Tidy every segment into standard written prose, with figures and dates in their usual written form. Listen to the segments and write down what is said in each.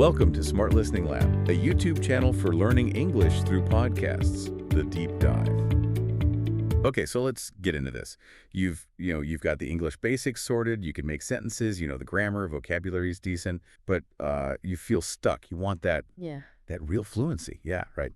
Welcome to Smart Listening Lab, a YouTube channel for learning English through podcasts, The Deep Dive. Okay, so let's get into this. You've got the English basics sorted, you can make sentences, the grammar, vocabulary is decent, but you feel stuck. You want that real fluency. Yeah, right.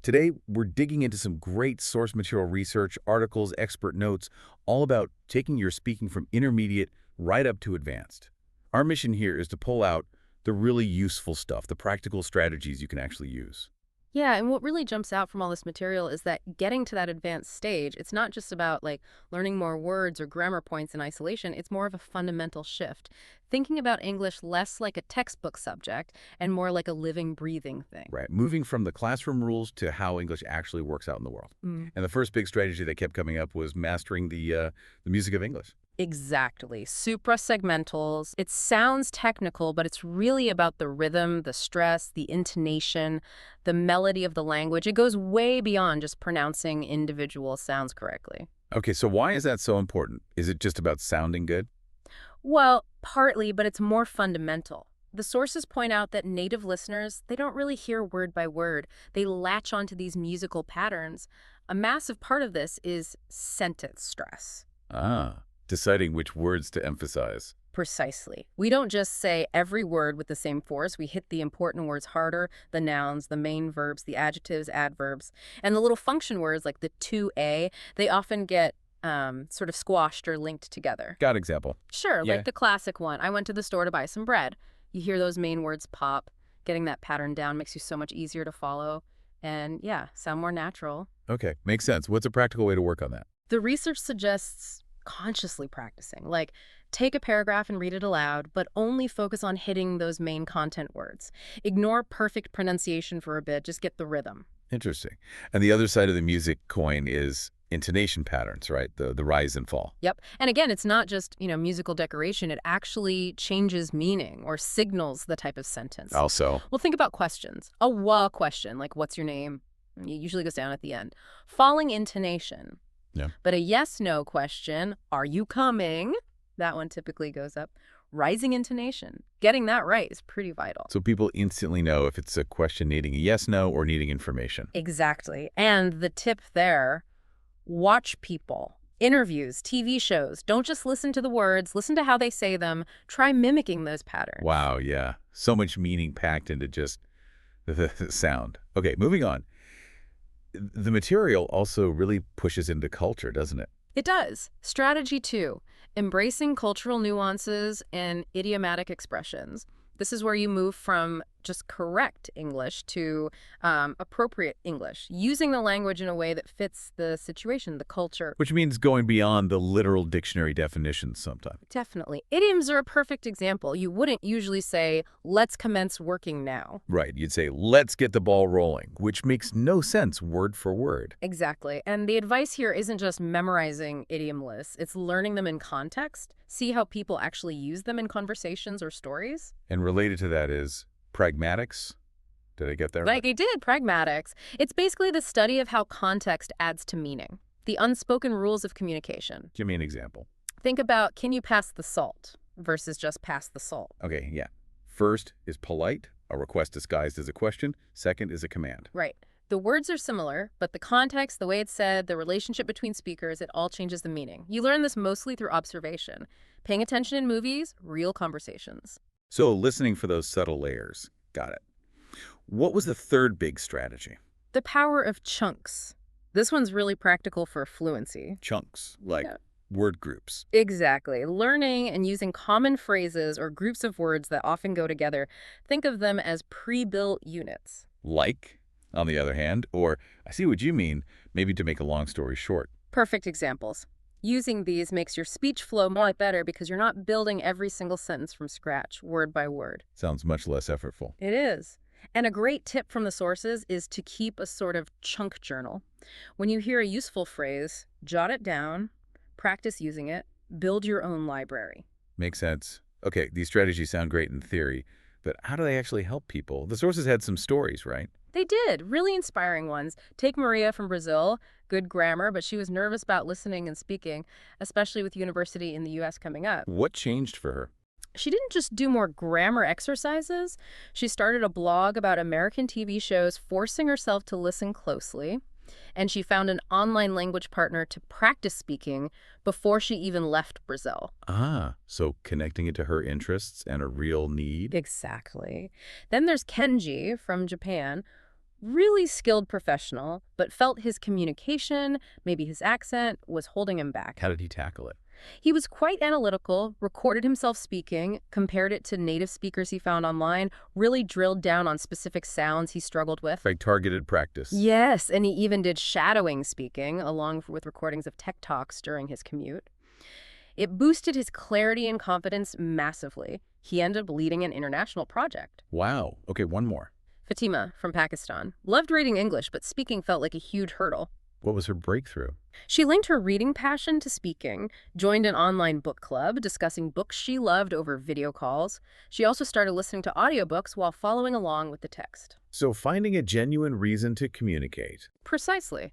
Today, we're digging into some great source material research, articles, expert notes, all about taking your speaking from intermediate right up to advanced. Our mission here is to pull out the really useful stuff, the practical strategies you can actually use. Yeah, and what really jumps out from all this material is that getting to that advanced stage, it's not just about learning more words or grammar points in isolation. It's more of a fundamental shift. Thinking about English less like a textbook subject and more like a living, breathing thing. Right, moving from the classroom rules to how English actually works out in the world. And the first big strategy that kept coming up was mastering the music of English. Exactly. Suprasegmentals. It sounds technical, but it's really about the rhythm, the stress, the intonation, the melody of the language. It goes way beyond just pronouncing individual sounds correctly. Okay, so why is that so important? Is it just about sounding good? Well, partly, but it's more fundamental. The sources point out that native listeners, they don't really hear word by word. They latch onto these musical patterns. A massive part of this is sentence stress. Deciding which words to emphasize. Precisely. We don't just say every word with the same force. We hit the important words harder, the nouns, the main verbs, the adjectives, adverbs. And the little function words like the to-a, they often get sort of squashed or linked together. Got example? Sure, like the classic one. I went to the store to buy some bread. You hear those main words pop. Getting that pattern down makes you so much easier to follow. And yeah, sound more natural. Okay, makes sense. What's a practical way to work on that? The research suggests consciously practicing. Take a paragraph and read it aloud, but only focus on hitting those main content words. Ignore perfect pronunciation for a bit, just get the rhythm. Interesting. And the other side of the music coin is intonation patterns, right? The rise and fall. Yep. And again, it's not just, musical decoration. It actually changes meaning or signals the type of sentence. Also. Well, think about questions. A "wha" question, like "what's your name?" It usually goes down at the end. Falling intonation. Yeah. But a yes/no question, "are you coming?" That one typically goes up. Rising intonation. Getting that right is pretty vital. So people instantly know if it's a question needing a yes/no or needing information. Exactly. And the tip there, watch people. Interviews, TV shows. Don't just listen to the words. Listen to how they say them. Try mimicking those patterns. Wow, yeah. So much meaning packed into just the sound. Okay, moving on. The material also really pushes into culture, doesn't it? It does. Strategy 2, embracing cultural nuances and idiomatic expressions. This is where you move from just correct English to appropriate English, using the language in a way that fits the situation, the culture. Which means going beyond the literal dictionary definitions sometimes. Definitely. Idioms are a perfect example. You wouldn't usually say, "let's commence working now." Right. You'd say, "let's get the ball rolling," which makes no sense word for word. Exactly. And the advice here isn't just memorizing idiom lists. It's learning them in context. See how people actually use them in conversations or stories. And related to that is pragmatics. Did I get that right? I did, pragmatics. It's basically the study of how context adds to meaning. The unspoken rules of communication. Give me an example. Think about, can you pass the salt versus just pass the salt? Okay, yeah. First is polite, a request disguised as a question. Second is a command. Right. The words are similar, but the context, the way it's said, the relationship between speakers, it all changes the meaning. You learn this mostly through observation. Paying attention in movies, real conversations. So listening for those subtle layers. Got it. What was the third big strategy? The power of chunks. This one's really practical for fluency. Chunks, like word groups. Exactly. Learning and using common phrases or groups of words that often go together. Think of them as pre-built units. Like, on the other hand, or I see what you mean, maybe to make a long story short. Perfect examples. Using these makes your speech flow more better because you're not building every single sentence from scratch, word by word. Sounds much less effortful. It is. And a great tip from the sources is to keep a sort of chunk journal. When you hear a useful phrase, jot it down, practice using it, build your own library. Makes sense. Okay, these strategies sound great in theory, but how do they actually help people? The sources had some stories, right? They did. Really inspiring ones. Take Maria from Brazil. Good grammar, but she was nervous about listening and speaking, especially with university in the U.S. coming up. What changed for her? She didn't just do more grammar exercises. She started a blog about American TV shows, forcing herself to listen closely. And she found an online language partner to practice speaking before she even left Brazil. Ah, so connecting it to her interests and a real need. Exactly. Then there's Kenji from Japan, really skilled professional, but felt his communication, maybe his accent, was holding him back. How did he tackle it? He was quite analytical, recorded himself speaking, compared it to native speakers he found online, really drilled down on specific sounds he struggled with. Like targeted practice. Yes, and he even did shadowing speaking, along with recordings of tech talks during his commute. It boosted his clarity and confidence massively. He ended up leading an international project. Wow. Okay, one more. Fatima from Pakistan loved reading English, but speaking felt like a huge hurdle. What was her breakthrough? She linked her reading passion to speaking, joined an online book club discussing books she loved over video calls. She also started listening to audiobooks while following along with the text. So finding a genuine reason to communicate. Precisely.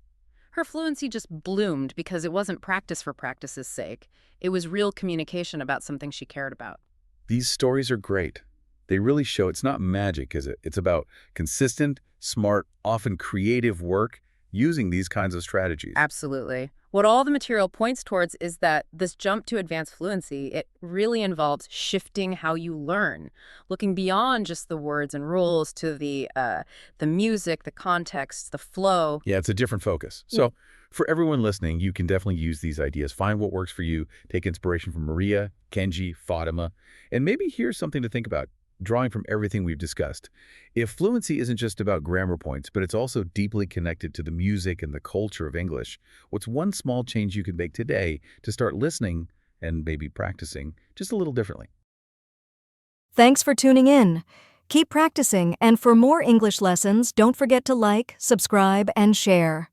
Her fluency just bloomed because it wasn't practice for practice's sake. It was real communication about something she cared about. These stories are great. They really show it's not magic, is it? It's about consistent, smart, often creative work using these kinds of strategies. Absolutely. What all the material points towards is that this jump to advanced fluency, it really involves shifting how you learn, looking beyond just the words and rules to the music, the context, the flow. Yeah, it's a different focus. So for everyone listening, you can definitely use these ideas. Find what works for you. Take inspiration from Maria, Kenji, Fatima, and maybe here's something to think about, drawing from everything we've discussed. If fluency isn't just about grammar points, but it's also deeply connected to the music and the culture of English, what's one small change you could make today to start listening and maybe practicing just a little differently? Thanks for tuning in. Keep practicing, and for more English lessons, don't forget to like, subscribe, and share.